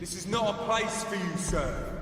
This is not a place for you, sir.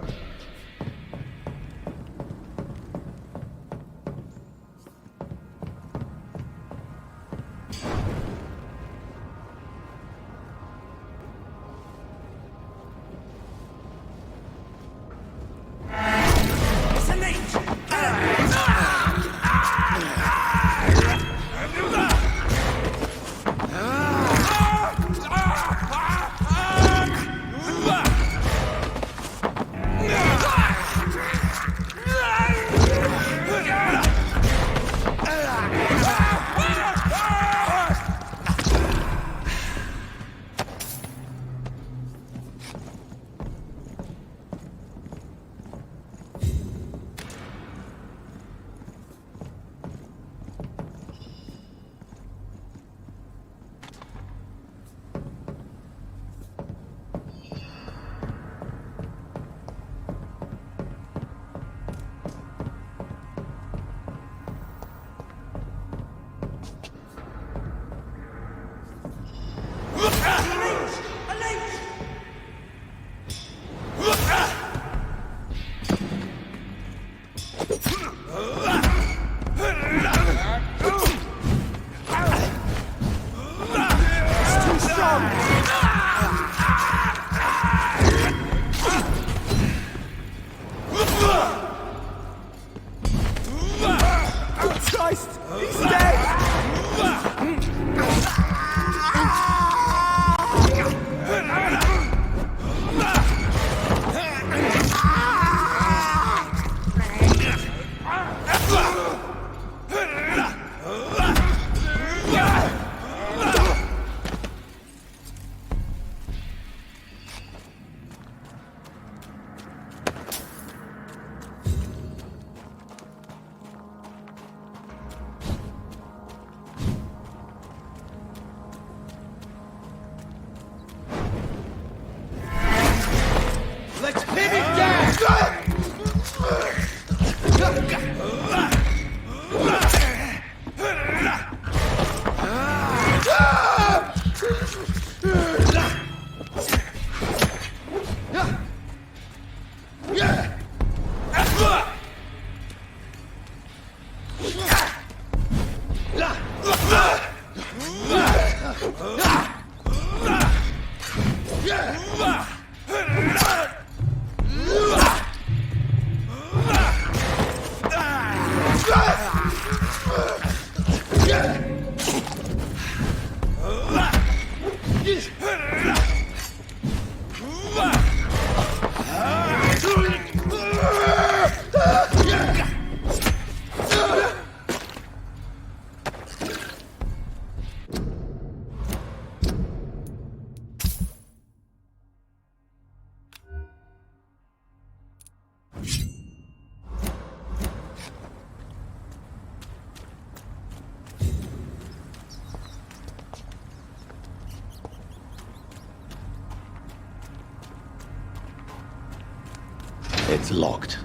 It's locked.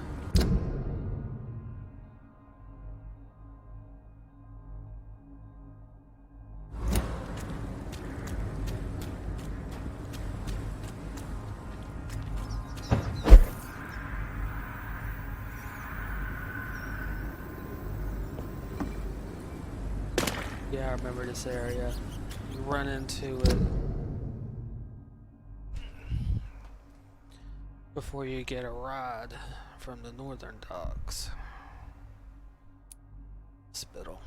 Yeah, I remember this area. You run into it before you get a ride from the northern docks. Spittle.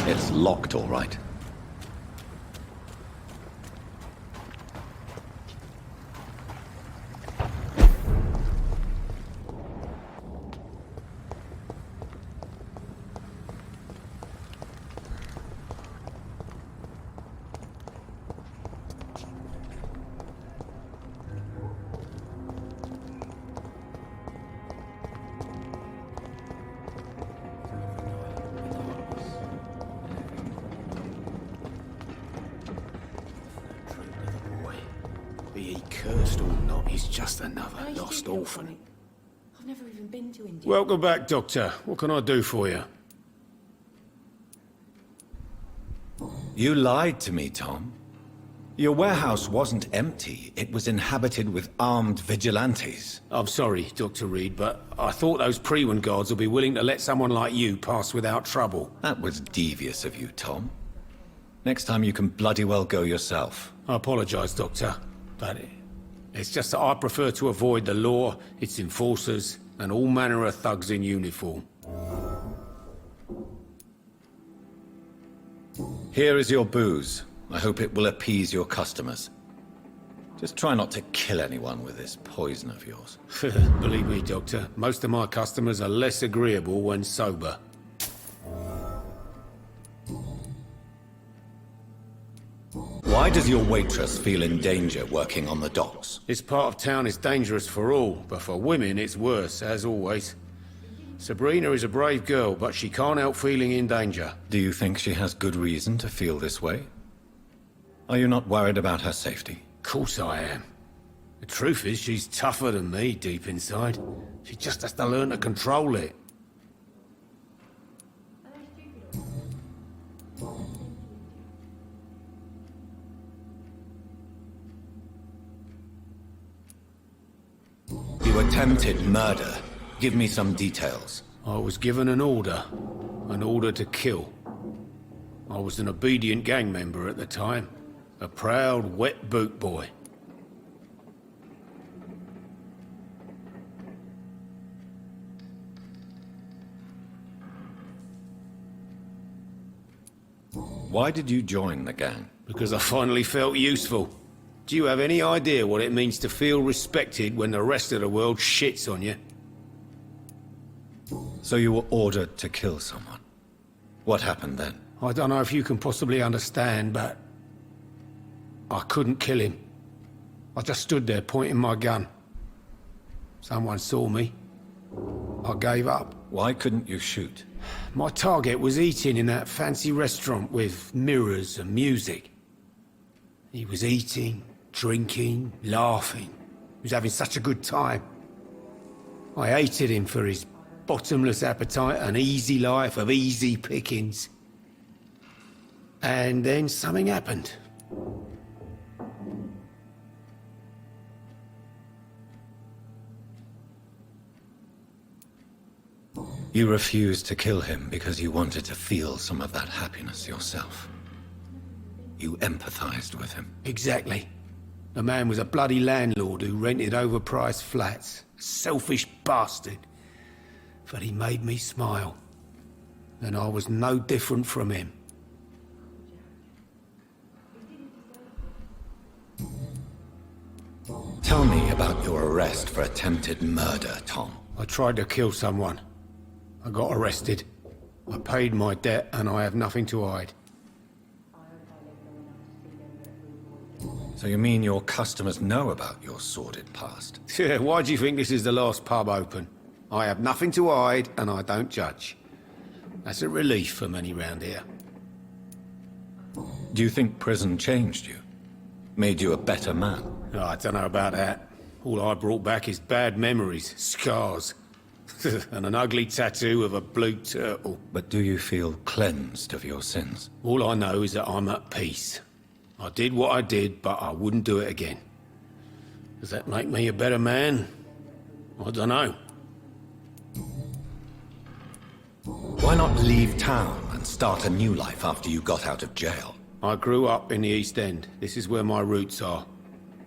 It's locked, all right. Be he cursed or not, he's just another lost orphan. I've never even been to India. Welcome back, Doctor. What can I do for you? You lied to me, Tom. Your warehouse wasn't empty. It was inhabited with armed vigilantes. I'm sorry, Dr. Reed, but I thought those Prewen guards would be willing to let someone like you pass without trouble. That was devious of you, Tom. Next time you can bloody well go yourself. I apologize, Doctor, but it's just that I prefer to avoid the law, its enforcers, and all manner of thugs in uniform. Here is your booze. I hope it will appease your customers. Just try not to kill anyone with this poison of yours. Believe me, Doctor, most of my customers are less agreeable when sober. Why does your waitress feel in danger working on the docks? This part of town is dangerous for all, but for women it's worse, as always. Sabrina is a brave girl, but she can't help feeling in danger. Do you think she has good reason to feel this way? Are you not worried about her safety? Of course I am. The truth is, she's tougher than me deep inside. She just has to learn to control it. You attempted murder. Give me some details. I was given an order to kill. I was an obedient gang member at the time. A proud, wet boot boy. Why did you join the gang? Because I finally felt useful. Do you have any idea what it means to feel respected when the rest of the world shits on you? So you were ordered to kill someone. What happened then? I don't know if you can possibly understand, but I couldn't kill him. I just stood there pointing my gun. Someone saw me. I gave up. Why couldn't you shoot? My target was eating in that fancy restaurant with mirrors and music. He was eating, drinking, laughing. He was having such a good time. I hated him for his bottomless appetite and easy life of easy pickings. And then something happened. You refused to kill him because you wanted to feel some of that happiness yourself. You empathized with him. Exactly. The man was a bloody landlord who rented overpriced flats. A selfish bastard. But he made me smile. And I was no different from him. Tell me about your arrest for attempted murder, Tom. I tried to kill someone. I got arrested. I paid my debt and I have nothing to hide. So you mean your customers know about your sordid past? Yeah, why do you think this is the last pub open? I have nothing to hide and I don't judge. That's a relief for many round here. Do you think prison changed you? Made you a better man? Oh, I don't know about that. All I brought back is bad memories, scars, and an ugly tattoo of a blue turtle. But do you feel cleansed of your sins? All I know is that I'm at peace. I did what I did, but I wouldn't do it again. Does that make me a better man? I don't know. Why not leave town and start a new life after you got out of jail? I grew up in the East End. This is where my roots are.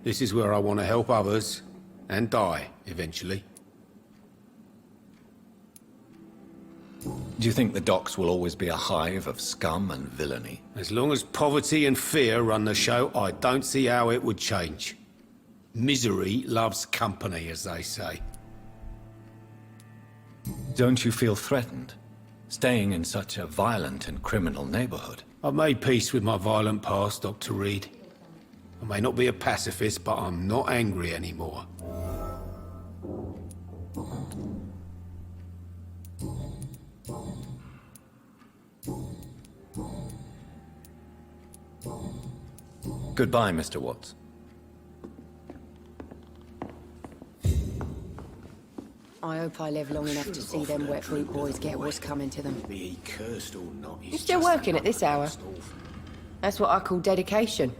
This is where I want to help others and die, eventually. Do you think the docks will always be a hive of scum and villainy? As long as poverty and fear run the show, I don't see how it would change. Misery loves company, as they say. Don't you feel threatened, staying in such a violent and criminal neighborhood? I've made peace with my violent past, Dr. Reed. I may not be a pacifist, but I'm not angry anymore. Goodbye, Mr. Watts. I hope I live long enough to see them wet fruit boys get what's coming to them. Be he cursed or not, You still working at this hour? That's what I call dedication.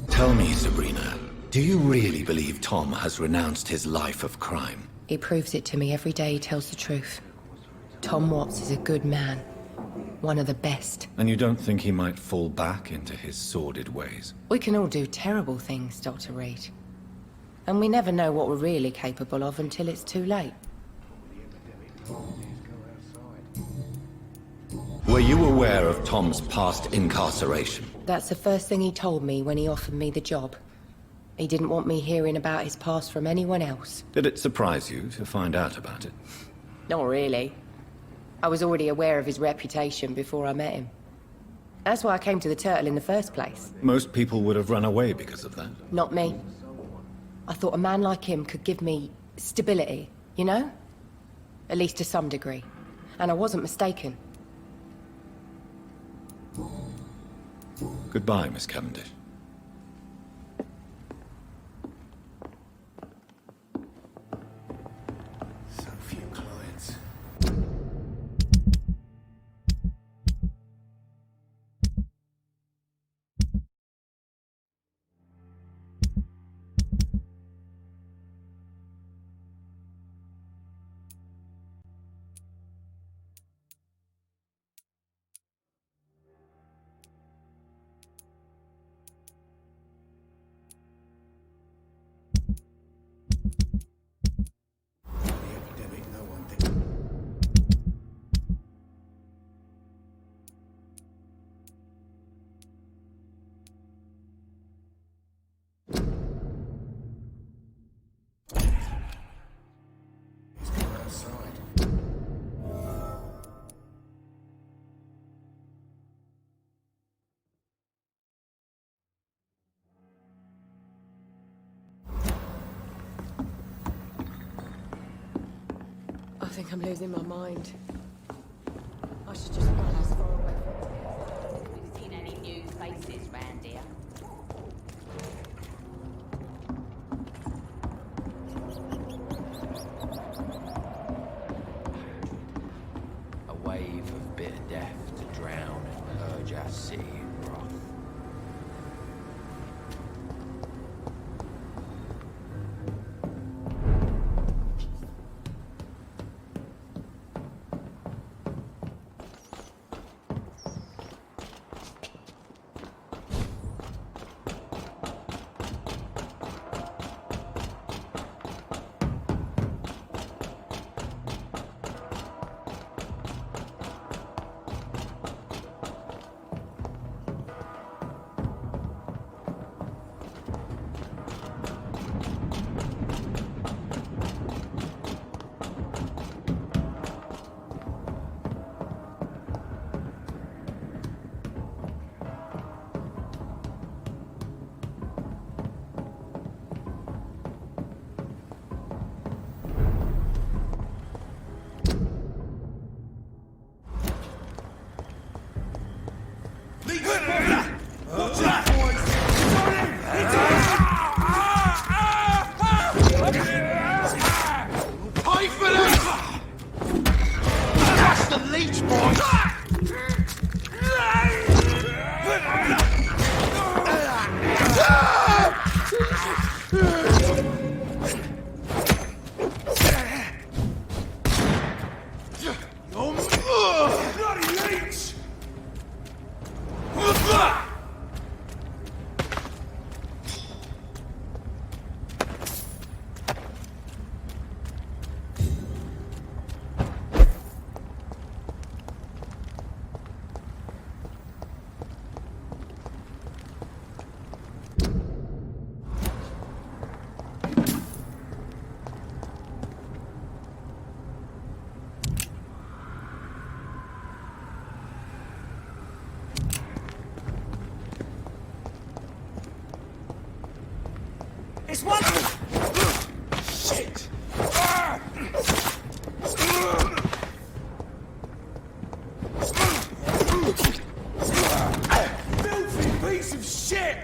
Tell me, Sabrina, do you really believe Tom has renounced his life of crime? He proves it to me every day he tells the truth. Tom Watts is a good man. One of the best. And you don't think he might fall back into his sordid ways? We can all do terrible things, Dr. Reed. And we never know what we're really capable of until it's too late. Were you aware of Tom's past incarceration? That's the first thing he told me when he offered me the job. He didn't want me hearing about his past from anyone else. Did it surprise you to find out about it? Not really. I was already aware of his reputation before I met him. That's why I came to the Turtle in the first place. Most people would have run away because of that. Not me. I thought a man like him could give me stability, you know? At least to some degree. And I wasn't mistaken. Goodbye, Miss Cavendish. So few clients. I think I'm losing my mind. I should just run as far away from Have you seen any new faces round here? A wave of bitter death to drown and purge our city in wrath. This one! Shit! Filthy piece of shit!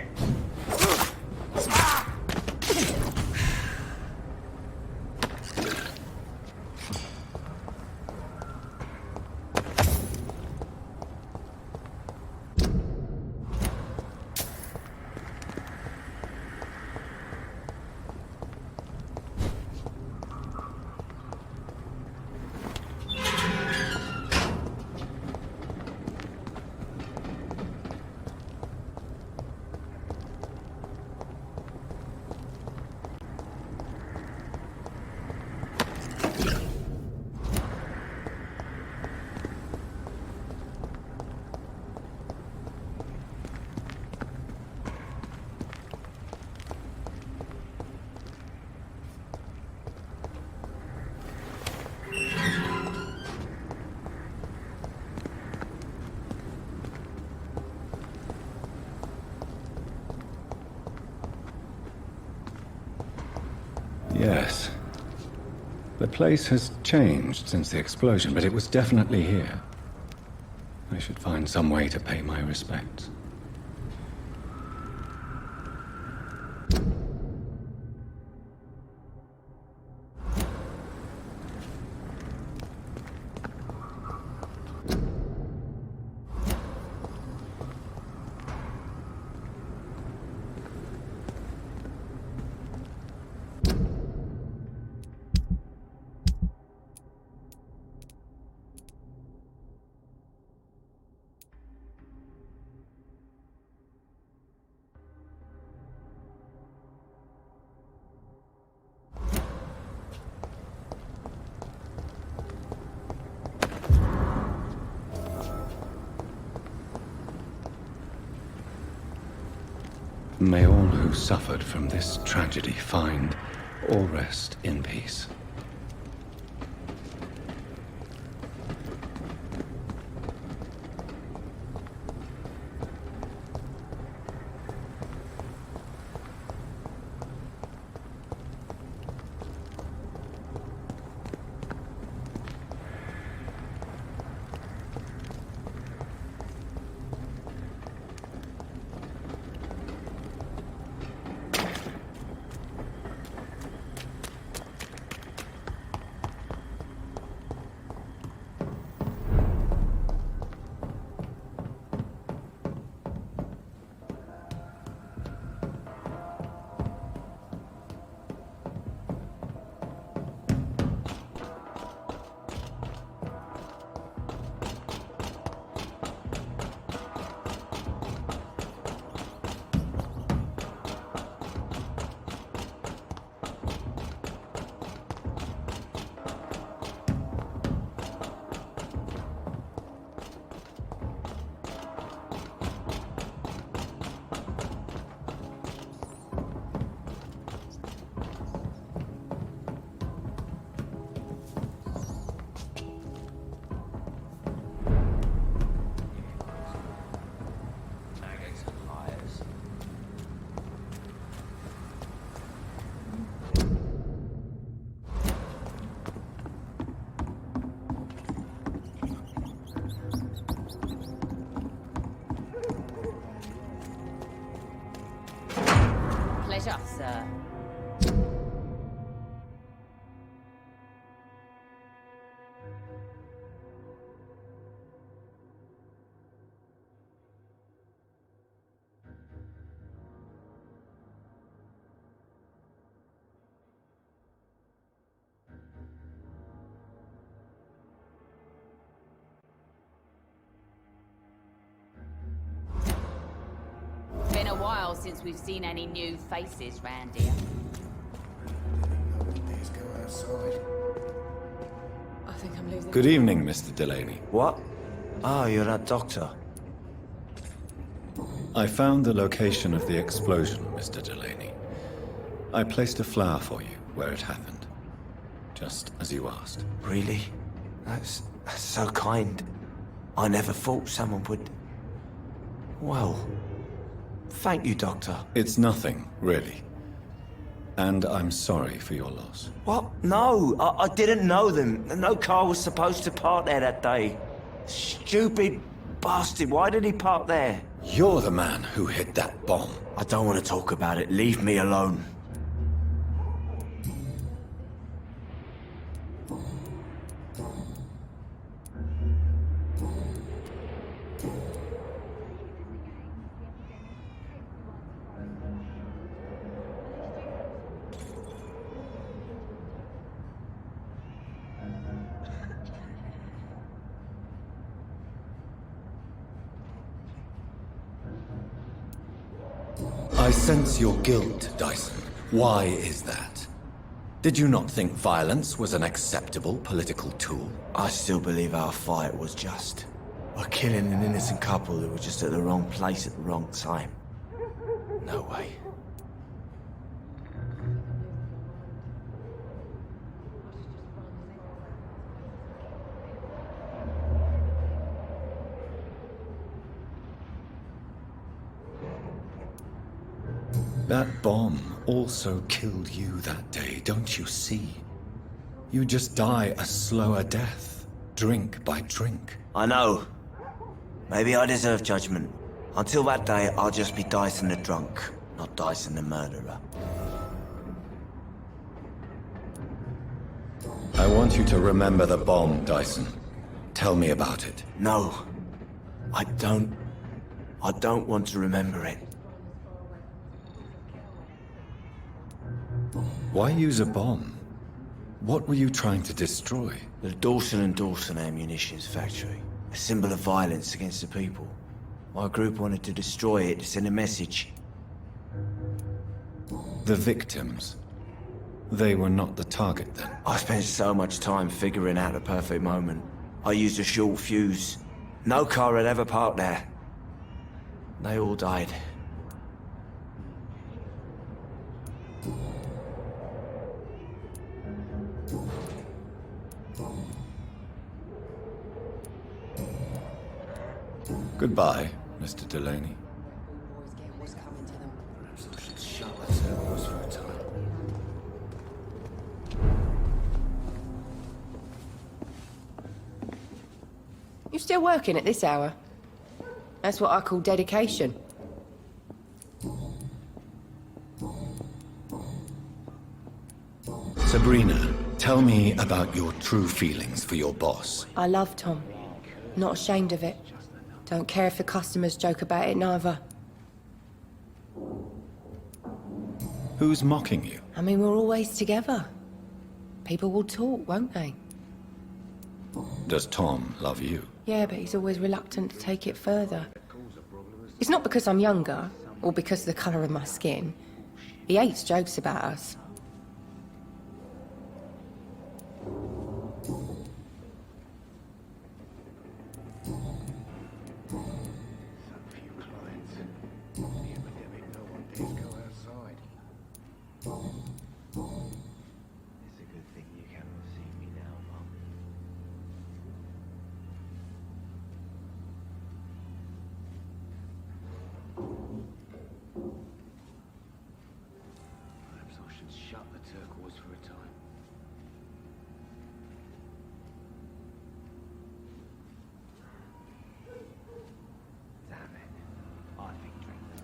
Yes. The place has changed since the explosion, but it was definitely here. I should find some way to pay my respects. May all who suffered from this tragedy find or rest in peace. Pleasure, sir. Been a while since we've seen any new faces round here. Let's go outside. I think I'm losing. Good evening, Mr. Delaney. What? Oh, you're that doctor. I found the location of the explosion, Mr. Delaney. I placed a flower for you where it happened, just as you asked. Really? That's so kind. I never thought someone would... Well, thank you, Doctor. It's nothing, really. And I'm sorry for your loss. What? No, I didn't know them. No car was supposed to park there that day. Stupid bastard, why did he park there? You're the man who hid that bomb. I don't want to talk about it. Leave me alone. I sense your guilt, Dyson. Why is that? Did you not think violence was an acceptable political tool? I still believe our fight was just. We're killing an innocent couple who were just at the wrong place at the wrong time. No way. That bomb also killed you that day, don't you see? You just die a slower death, drink by drink. I know. Maybe I deserve judgment. Until that day, I'll just be Dyson the drunk, not Dyson the murderer. I want you to remember the bomb, Dyson. Tell me about it. No. I don't want to remember it. Why use a bomb? What were you trying to destroy? The Dawson and Dawson ammunitions factory. A symbol of violence against the people. My group wanted to destroy it to send a message. The victims. They were not the target then. I spent so much time figuring out the perfect moment. I used a short fuse. No car had ever parked there. They all died. Goodbye, Mr. Delaney. Boys get what's coming to them. Perhaps I should shut that servos for a time. You still working at this hour? That's what I call dedication. Sabrina, tell me about your true feelings for your boss. I love Tom. Not ashamed of it. Don't care if the customers joke about it, neither. Who's mocking you? I mean, we're always together. People will talk, won't they? Does Tom love you? Yeah, but he's always reluctant to take it further. It's not because I'm younger, or because of the colour of my skin. He hates jokes about us. It's a good thing you cannot see me now, Mum. Perhaps I should shut the turquoise for a time. Damn it. I think drink the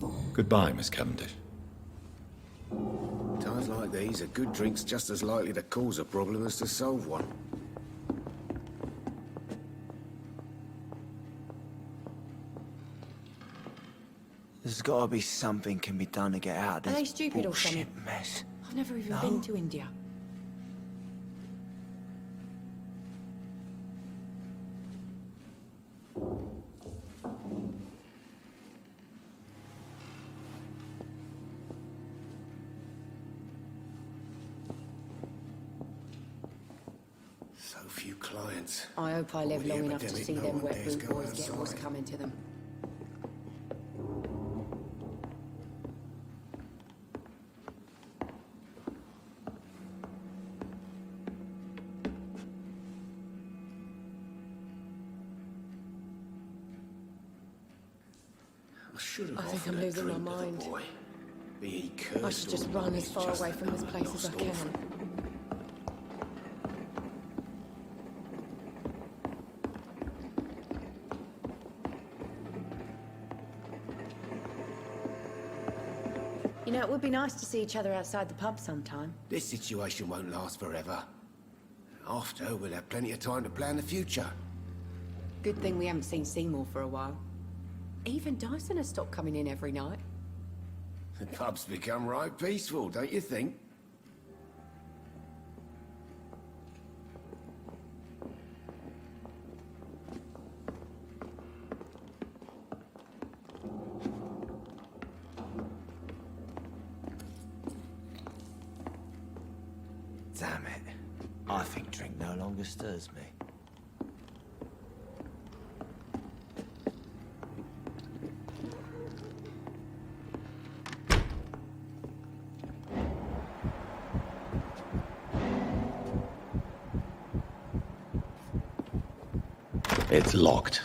longest. Goodbye, Miss Cavendish. Times like these, a good drink's just as likely to cause a problem as to solve one. There's gotta be something can be done to get out of this Are they stupid or bullshit something? mess. I've never even No. been to India. So few clients. I hope I live With the long enough to epidemic, see no them one wet dares boot go boys get what's outside. coming to them. I I think I'm losing my mind. I should just run as far away from this place as I can. You know, it would be nice to see each other outside the pub sometime. This situation won't last forever. After, we'll have plenty of time to plan the future. Good thing we haven't seen Seymour for a while. Even Dyson has stopped coming in every night. The pub's become right peaceful, don't you think? Damn it. I think drink no longer stirs me. It's locked.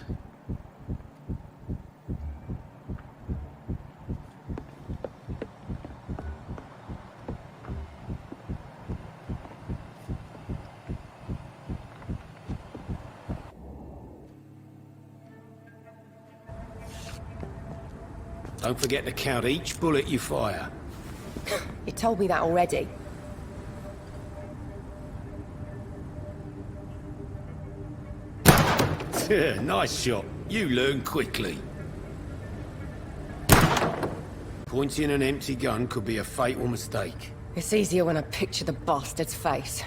Don't forget to count each bullet you fire. You told me that already. Nice shot. You learn quickly. Pointing an empty gun could be a fatal mistake. It's easier when I picture the bastard's face.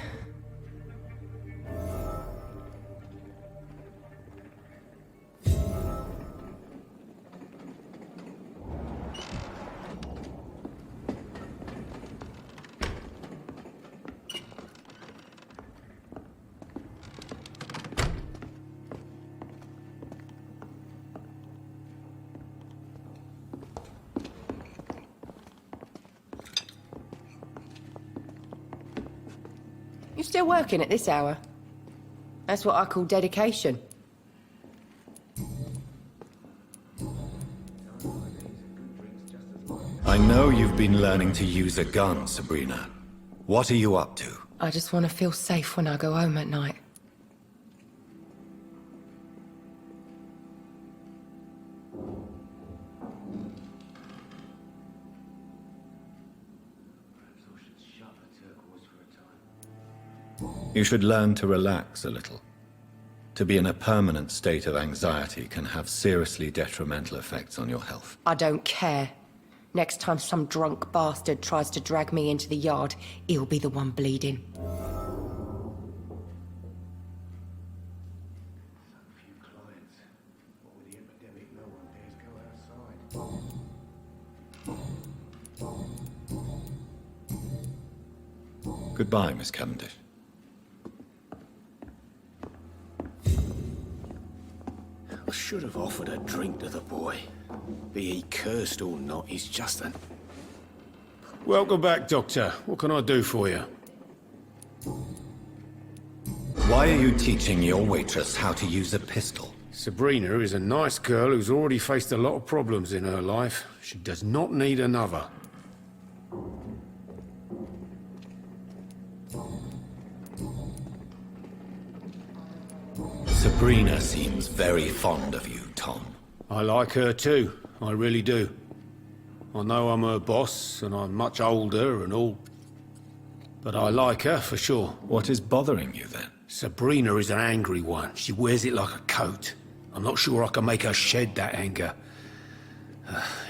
You still working at this hour? That's what I call dedication. I know you've been learning to use a gun, Sabrina. What are you up to? I just want to feel safe when I go home at night. You should learn to relax a little. To be in a permanent state of anxiety can have seriously detrimental effects on your health. I don't care. Next time some drunk bastard tries to drag me into the yard, he'll be the one bleeding. Goodbye, Miss Cavendish. I should have offered a drink to the boy. Be he cursed or not, he's just an... Welcome back, Doctor. What can I do for you? Why are you teaching your waitress how to use a pistol? Sabrina is a nice girl who's already faced a lot of problems in her life. She does not need another. Sabrina seems very fond of you, Tom. I like her too. I really do. I know I'm her boss, and I'm much older and all. But I like her for sure. What is bothering you then? Sabrina is an angry one. She wears it like a coat. I'm not sure I can make her shed that anger.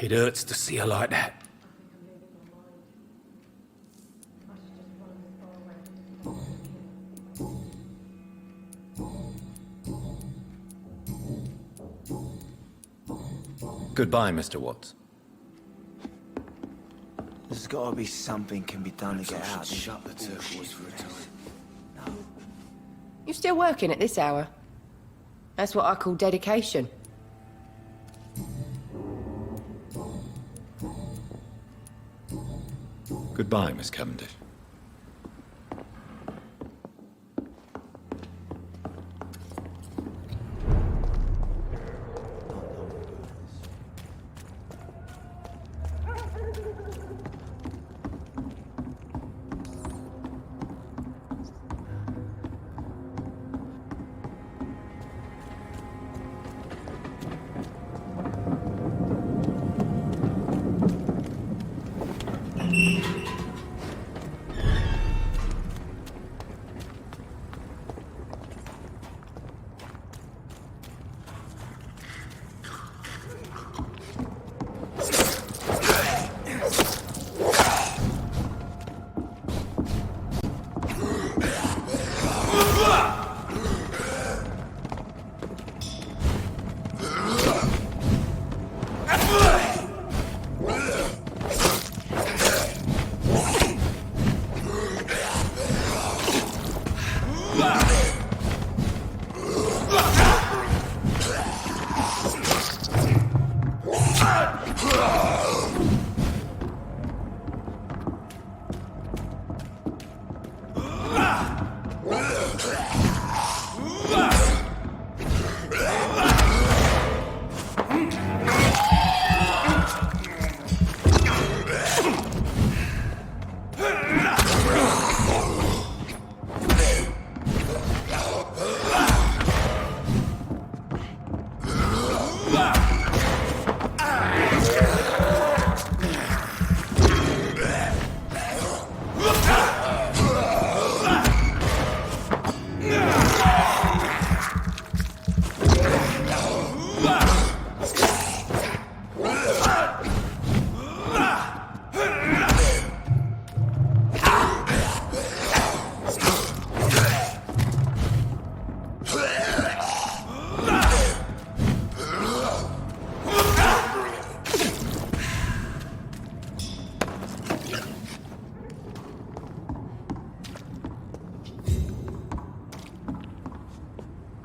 It hurts to see her like that. Goodbye, Mr. Watts. There's gotta be something can be done to get out. Shut the turquoise for a time. You still working at this hour? That's what I call dedication. Goodbye, Miss Cavendish.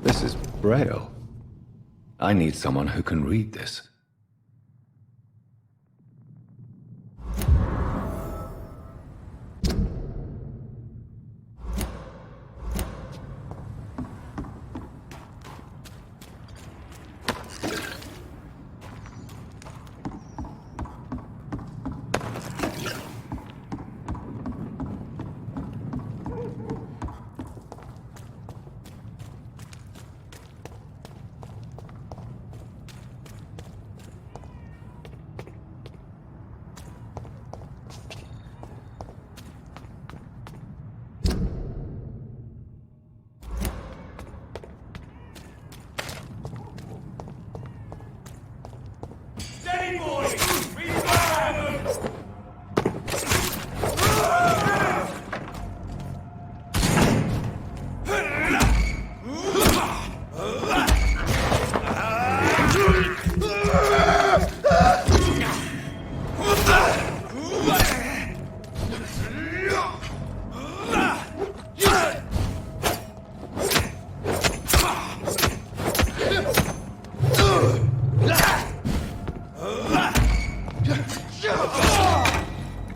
This is Braille. I need someone who can read this.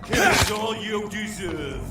Here's all you deserve.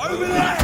Over there!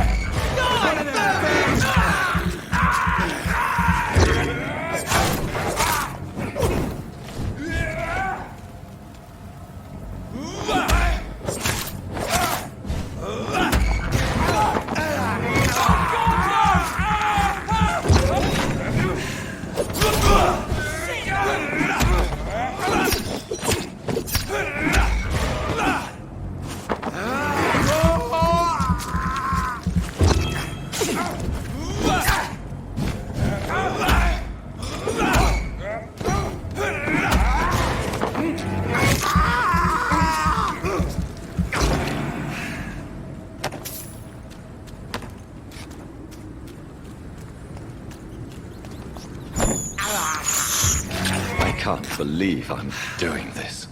I can't believe I'm doing this.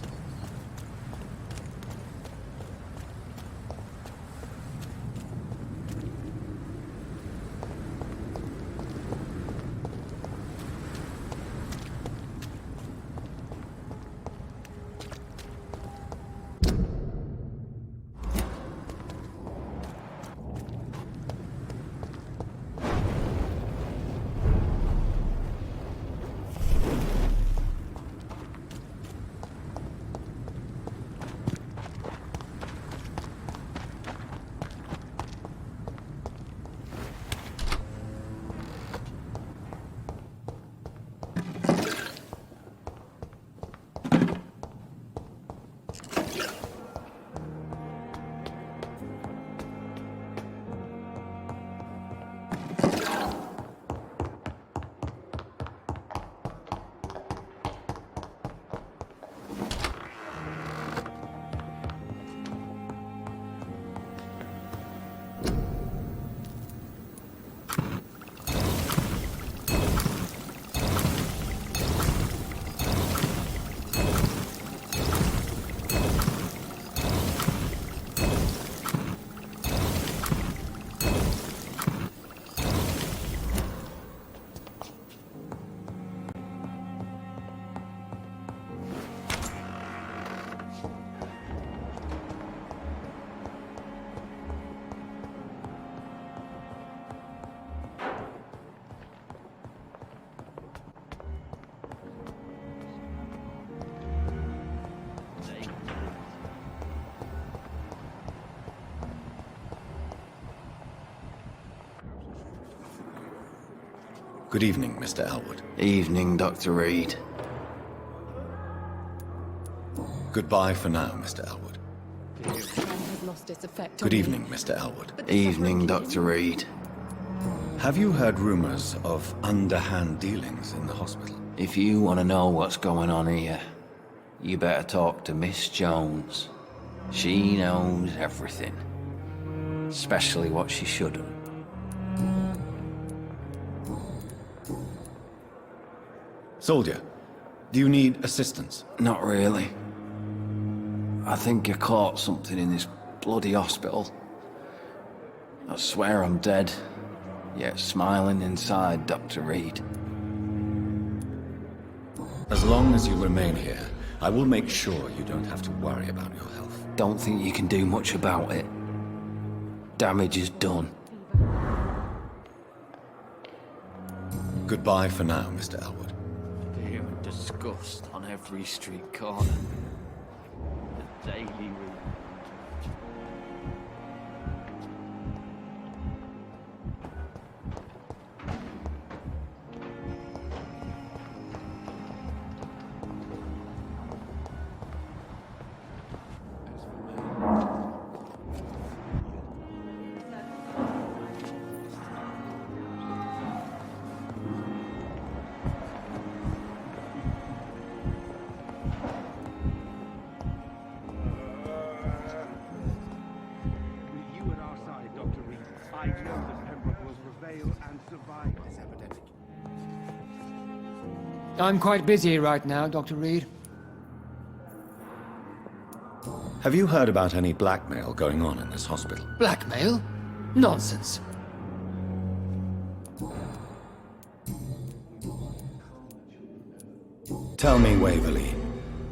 Good evening, Mr. Elwood. Evening, Dr. Reed. Goodbye for now, Mr. Elwood. Has lost its effect on Good me. evening, Mr. Elwood. Evening, Dr. Reed. Have you heard rumors of underhand dealings in the hospital? If you want to know what's going on here, you better talk to Miss Jones. She knows everything. Especially what she shouldn't. Soldier, do you need assistance? Not really. I think I caught something in this bloody hospital. I swear I'm dead, yet smiling inside, Dr. Reed. As long as you remain here, I will make sure you don't have to worry about your health. Don't think you can do much about it. Damage is done. Goodbye for now, Mr. Elwood. The human disgust on every street corner. The daily routine. I'm quite busy right now, Dr. Reed. Have you heard about any blackmail going on in this hospital? Blackmail? Nonsense. Tell me, Waverly,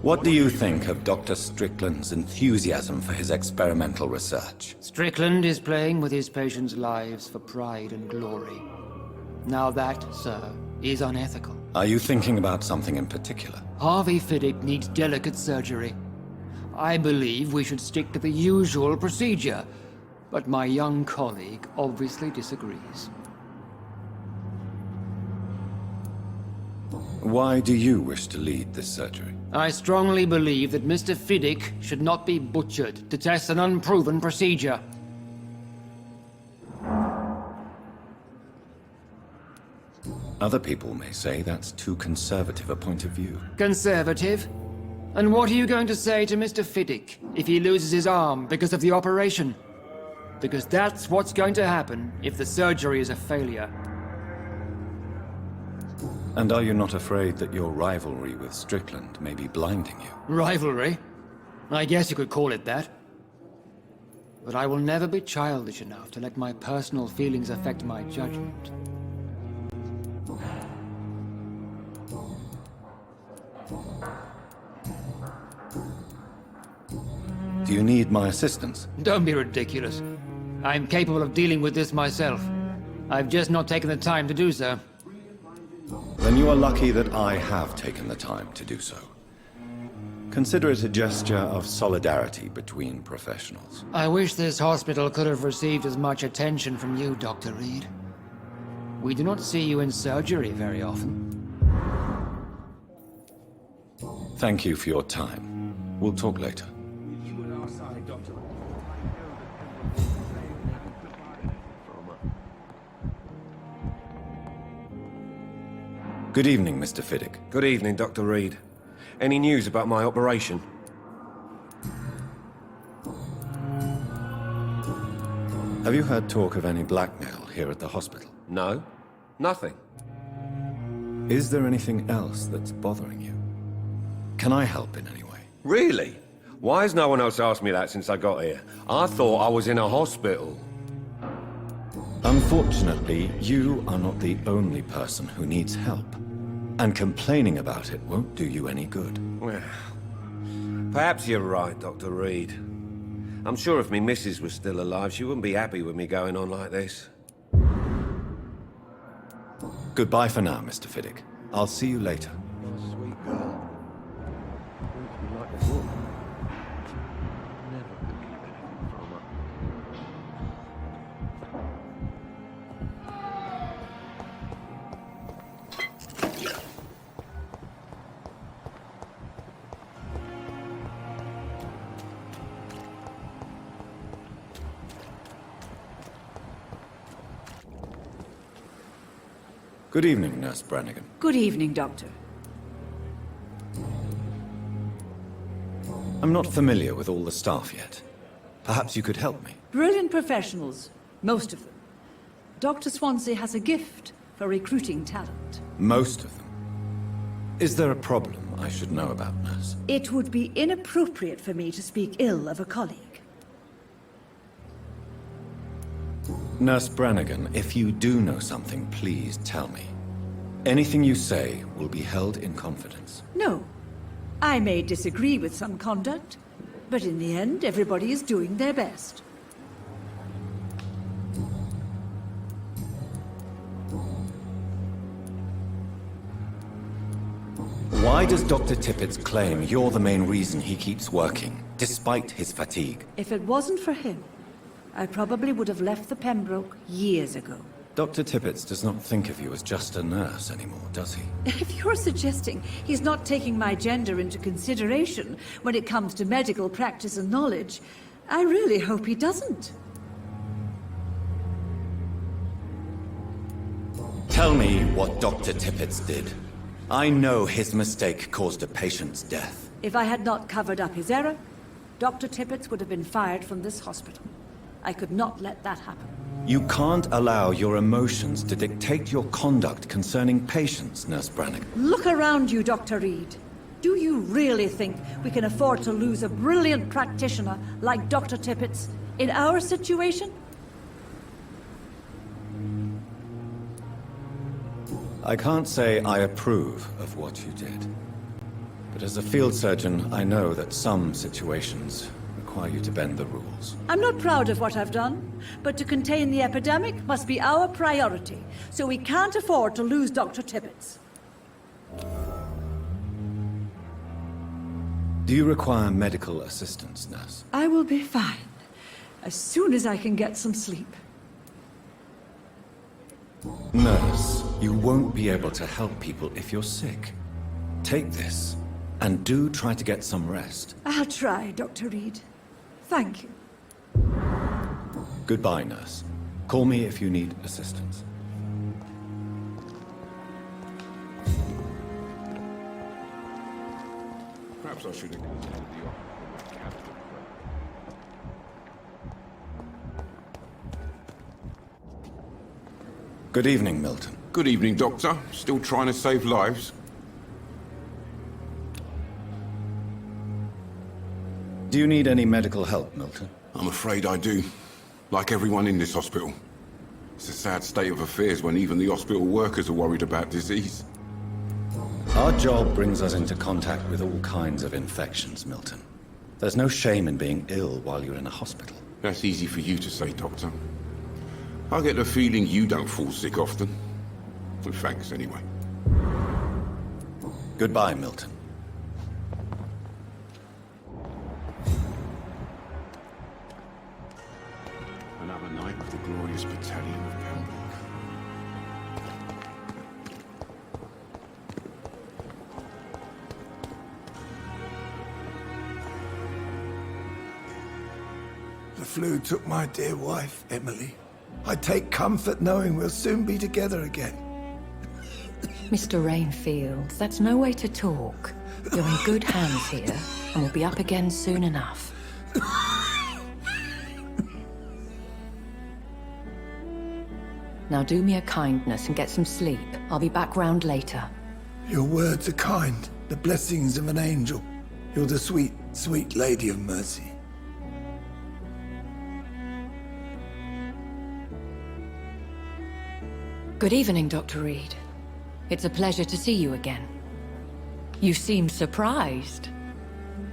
What do you think of Dr. Strickland's enthusiasm for his experimental research? Strickland is playing with his patients' lives for pride and glory. Now that, sir, is unethical. Are you thinking about something in particular? Harvey Fiddick needs delicate surgery. I believe we should stick to the usual procedure, but my young colleague obviously disagrees. Why do you wish to lead this surgery? I strongly believe that Mr. Fiddick should not be butchered to test an unproven procedure. Other people may say that's too conservative a point of view. Conservative? And what are you going to say to Mr. Fiddick if he loses his arm because of the operation? Because that's what's going to happen if the surgery is a failure. And are you not afraid that your rivalry with Strickland may be blinding you? Rivalry? I guess you could call it that. But I will never be childish enough to let my personal feelings affect my judgment. Do you need my assistance? Don't be ridiculous. I'm capable of dealing with this myself. I've just not taken the time to do so. Then you are lucky that I have taken the time to do so. Consider it a gesture of solidarity between professionals. I wish this hospital could have received as much attention from you, Dr. Reed. We do not see you in surgery very often. Thank you for your time. We'll talk later. Good evening, Mr. Fiddick. Good evening, Dr. Reed. Any news about my operation? Have you heard talk of any blackmail here at the hospital? No. Nothing. Is there anything else that's bothering you? Can I help in any way? Really? Why has no one else asked me that since I got here? I thought I was in a hospital. Unfortunately, you are not the only person who needs help. And complaining about it won't do you any good. Well, perhaps you're right, Dr. Reed. I'm sure if me missus was still alive, she wouldn't be happy with me going on like this. Goodbye for now, Mr. Fiddick. I'll see you later. Sweet girl. Like a woman. Never could keep anything from her. Good evening, Nurse Brannigan. Good evening, Doctor. I'm not familiar with all the staff yet. Perhaps you could help me. Brilliant professionals, most of them. Dr. Swansea has a gift for recruiting talent. Most of them. Is there a problem I should know about, Nurse? It would be inappropriate for me to speak ill of a colleague. Nurse Brannigan, if you do know something, please tell me. Anything you say will be held in confidence. No. I may disagree with some conduct, but in the end, everybody is doing their best. Why does Dr. Tippett claim you're the main reason he keeps working, despite his fatigue? If it wasn't for him, I probably would have left the Pembroke years ago. Dr. Tippett does not think of you as just a nurse anymore, does he? If you're suggesting he's not taking my gender into consideration when it comes to medical practice and knowledge, I really hope he doesn't. Tell me what Dr. Tippett did. I know his mistake caused a patient's death. If I had not covered up his error, Dr. Tippett would have been fired from this hospital. I could not let that happen. You can't allow your emotions to dictate your conduct concerning patients, Nurse Brannigan. Look around you, Dr. Reed. Do you really think we can afford to lose a brilliant practitioner like Dr. Tippett in our situation? I can't say I approve of what you did. But as a field surgeon, I know that some situations require you to bend the rules. I'm not proud of what I've done, but to contain the epidemic must be our priority, so we can't afford to lose Dr. Tippett. Do you require medical assistance, nurse? I will be fine, as soon as I can get some sleep. Nurse, you won't be able to help people if you're sick. Take this, and do try to get some rest. I'll try, Dr. Reed. Thank you. Goodbye, nurse. Call me if you need assistance. Perhaps I should have considered the offer from my captain. Good evening, Milton. Good evening, Doctor. Still trying to save lives? Do you need any medical help, Milton? I'm afraid I do. Like everyone in this hospital. It's a sad state of affairs when even the hospital workers are worried about disease. Our job brings us into contact with all kinds of infections, Milton. There's no shame in being ill while you're in a hospital. That's easy for you to say, Doctor. I get the feeling you don't fall sick often. Well, thanks, anyway. Goodbye, Milton. Another night with the glorious battalion of Pembroke. The flu took my dear wife, Emily. I take comfort knowing we'll soon be together again. Mr. Rainfield, that's no way to talk. You're in good hands here, and we'll be up again soon enough. Now do me a kindness and get some sleep. I'll be back round later. Your words are kind, the blessings of an angel. You're the sweet, sweet Lady of Mercy. Good evening, Dr. Reed. It's a pleasure to see you again. You seem surprised.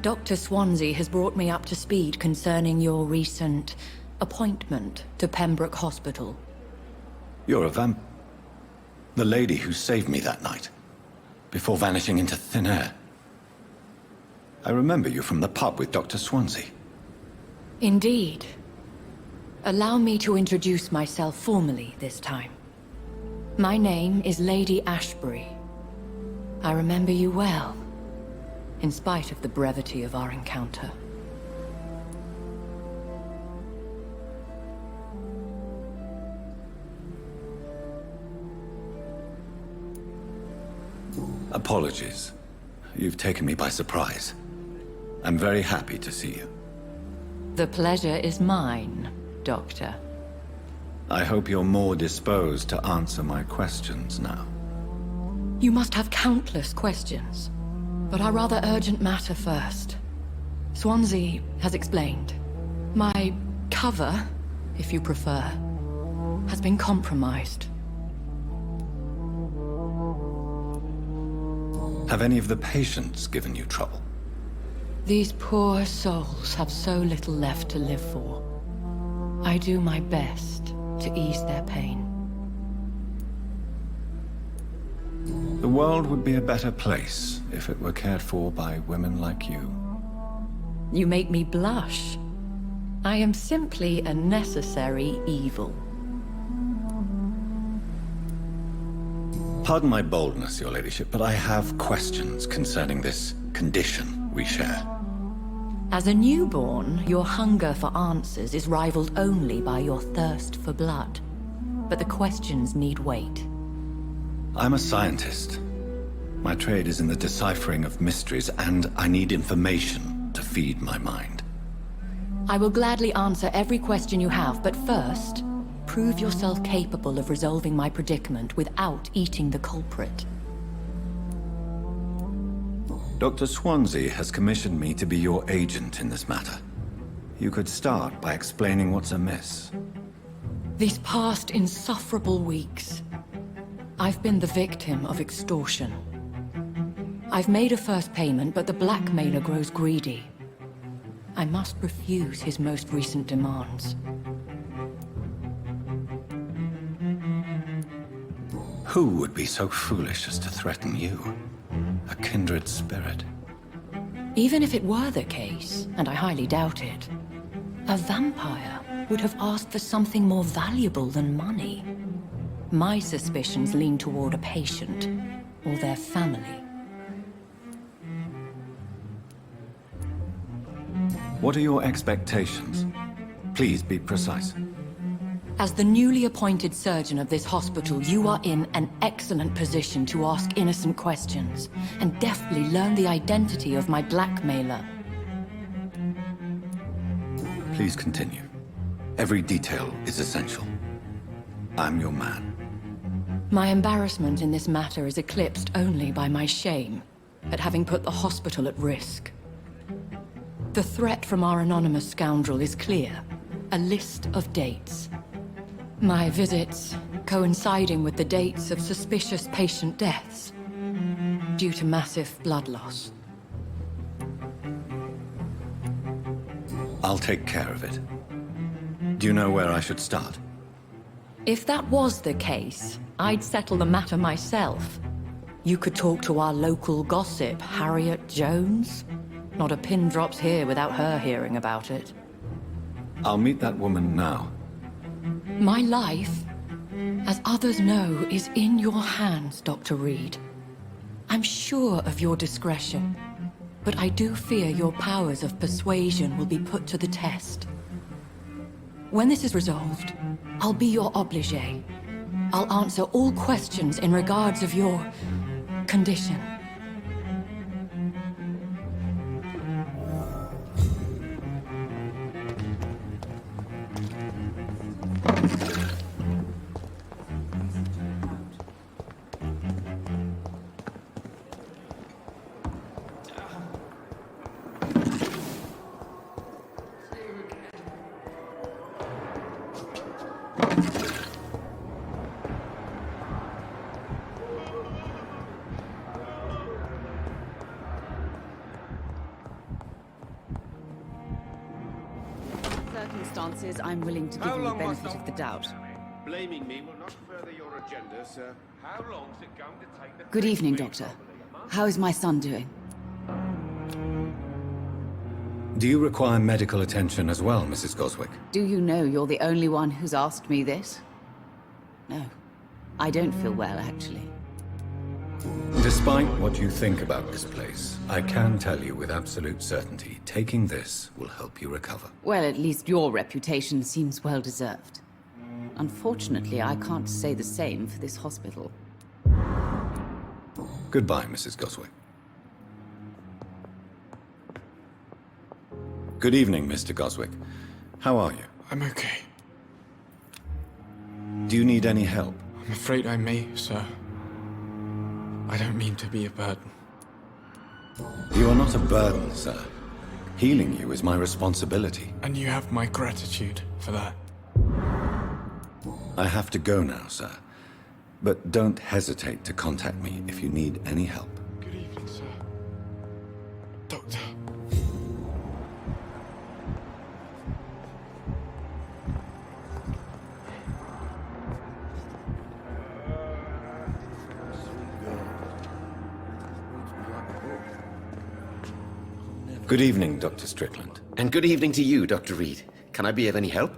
Dr. Swansea has brought me up to speed concerning your recent appointment to Pembroke Hospital. You're a the lady who saved me that night, before vanishing into thin air. I remember you from the pub with Dr. Swansea. Indeed. Allow me to introduce myself formally this time. My name is Lady Ashbury. I remember you well, in spite of the brevity of our encounter. Apologies. You've taken me by surprise. I'm very happy to see you. The pleasure is mine, Doctor. I hope you're more disposed to answer my questions now. You must have countless questions, but our rather urgent matter first. Swansea has explained. My cover, if you prefer, has been compromised. Have any of the patients given you trouble? These poor souls have so little left to live for. I do my best to ease their pain. The world would be a better place if it were cared for by women like you. You make me blush. I am simply a necessary evil. Pardon my boldness, Your Ladyship, but I have questions concerning this condition we share. As a newborn, your hunger for answers is rivaled only by your thirst for blood. But the questions need wait. I'm a scientist. My trade is in the deciphering of mysteries, and I need information to feed my mind. I will gladly answer every question you have, but first, prove yourself capable of resolving my predicament without eating the culprit. Dr. Swansea has commissioned me to be your agent in this matter. You could start by explaining what's amiss. These past insufferable weeks, I've been the victim of extortion. I've made a first payment, but the blackmailer grows greedy. I must refuse his most recent demands. Who would be so foolish as to threaten you? A kindred spirit. Even if it were the case, and I highly doubt it, a vampire would have asked for something more valuable than money. My suspicions lean toward a patient, or their family. What are your expectations? Please be precise. As the newly appointed surgeon of this hospital, you are in an excellent position to ask innocent questions, and deftly learn the identity of my blackmailer. Please continue. Every detail is essential. I'm your man. My embarrassment in this matter is eclipsed only by my shame at having put the hospital at risk. The threat from our anonymous scoundrel is clear. A list of dates. My visits coinciding with the dates of suspicious patient deaths due to massive blood loss. I'll take care of it. Do you know where I should start? If that was the case, I'd settle the matter myself. You could talk to our local gossip, Harriet Jones. Not a pin drops here without her hearing about it. I'll meet that woman now. My life, as others know, is in your hands, Dr. Reed. I'm sure of your discretion, but I do fear your powers of persuasion will be put to the test. When this is resolved, I'll be your obligé. I'll answer all questions in regards of your condition. Circumstances, I'm willing to give you the benefit of the doubt. Blaming me will not further your agenda, sir. How long's it going to take the... Good evening, Doctor. How is my son doing? Do you require medical attention as well, Mrs. Goswick? Do you know you're the only one who's asked me this? No. I don't feel well, actually. Despite what you think about this place, I can tell you with absolute certainty, taking this will help you recover. Well, at least your reputation seems well-deserved. Unfortunately, I can't say the same for this hospital. Goodbye, Mrs. Goswick. Good evening, Mr. Goswick. How are you? I'm okay. Do you need any help? I'm afraid I may, sir. I don't mean to be a burden. You are not a burden, sir. Healing you is my responsibility. And you have my gratitude for that. I have to go now, sir. But don't hesitate to contact me if you need any help. Good evening, sir. Doctor. Good evening, Dr. Strickland. And good evening to you, Dr. Reed. Can I be of any help?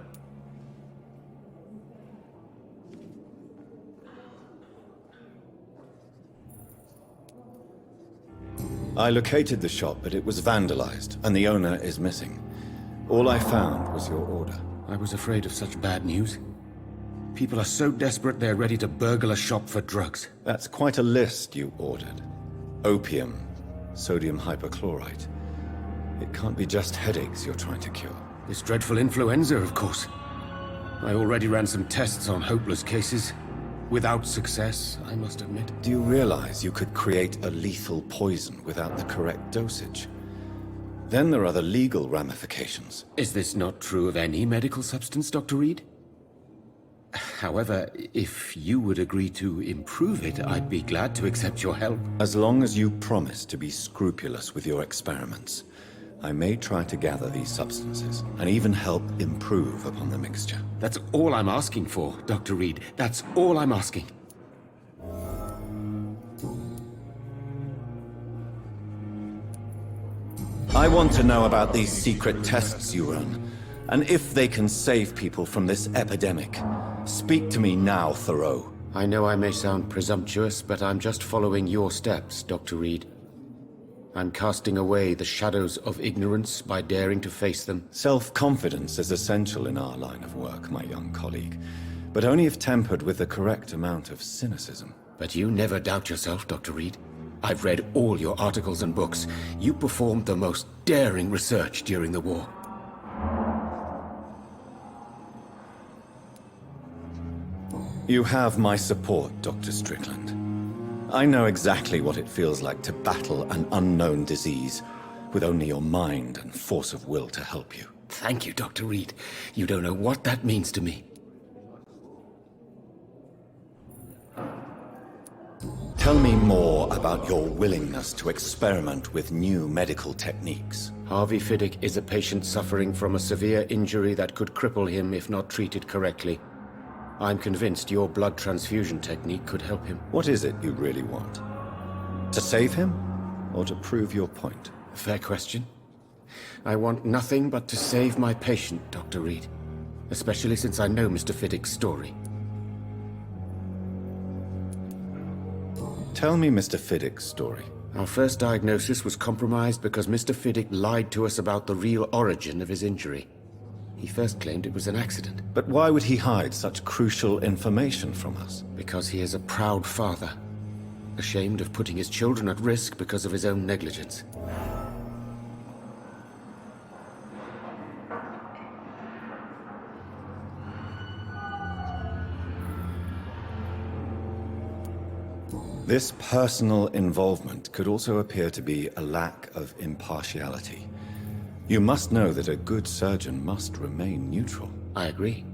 I located the shop, but it was vandalized, and the owner is missing. All I found was your order. I was afraid of such bad news. People are so desperate they're ready to burgle a shop for drugs. That's quite a list you ordered. Opium, sodium hypochlorite. It can't be just headaches you're trying to cure. This dreadful influenza, of course. I already ran some tests on hopeless cases. Without success, I must admit. Do you realize you could create a lethal poison without the correct dosage? Then there are the legal ramifications. Is this not true of any medical substance, Dr. Reed? However, if you would agree to improve it, I'd be glad to accept your help. As long as you promise to be scrupulous with your experiments, I may try to gather these substances, and even help improve upon the mixture. That's all I'm asking for, Dr. Reed. That's all I'm asking. I want to know about these secret tests you run, and if they can save people from this epidemic. Speak to me now, Thoreau. I know I may sound presumptuous, but I'm just following your steps, Dr. Reed. I'm casting away the shadows of ignorance by daring to face them. Self-confidence is essential in our line of work, my young colleague, but only if tempered with the correct amount of cynicism. But you never doubt yourself, Dr. Reed. I've read all your articles and books. You performed the most daring research during the war. You have my support, Dr. Strickland. I know exactly what it feels like to battle an unknown disease with only your mind and force of will to help you. Thank you, Dr. Reed. You don't know what that means to me. Tell me more about your willingness to experiment with new medical techniques. Harvey Fiddick is a patient suffering from a severe injury that could cripple him if not treated correctly. I'm convinced your blood transfusion technique could help him. What is it you really want? To save him, or to prove your point? Fair question. I want nothing but to save my patient, Dr. Reed. Especially since I know Mr. Fiddick's story. Tell me Mr. Fiddick's story. Our first diagnosis was compromised because Mr. Fiddick lied to us about the real origin of his injury. He first claimed it was an accident. But why would he hide such crucial information from us? Because he is a proud father, ashamed of putting his children at risk because of his own negligence. This personal involvement could also appear to be a lack of impartiality. You must know that a good surgeon must remain neutral. I agree.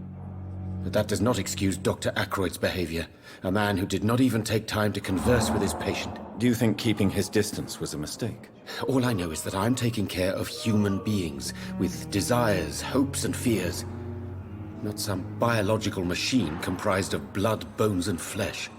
But that does not excuse Dr. Ackroyd's behavior, a man who did not even take time to converse with his patient. Do you think keeping his distance was a mistake? All I know is that I'm taking care of human beings with desires, hopes, and fears. Not some biological machine comprised of blood, bones, and flesh.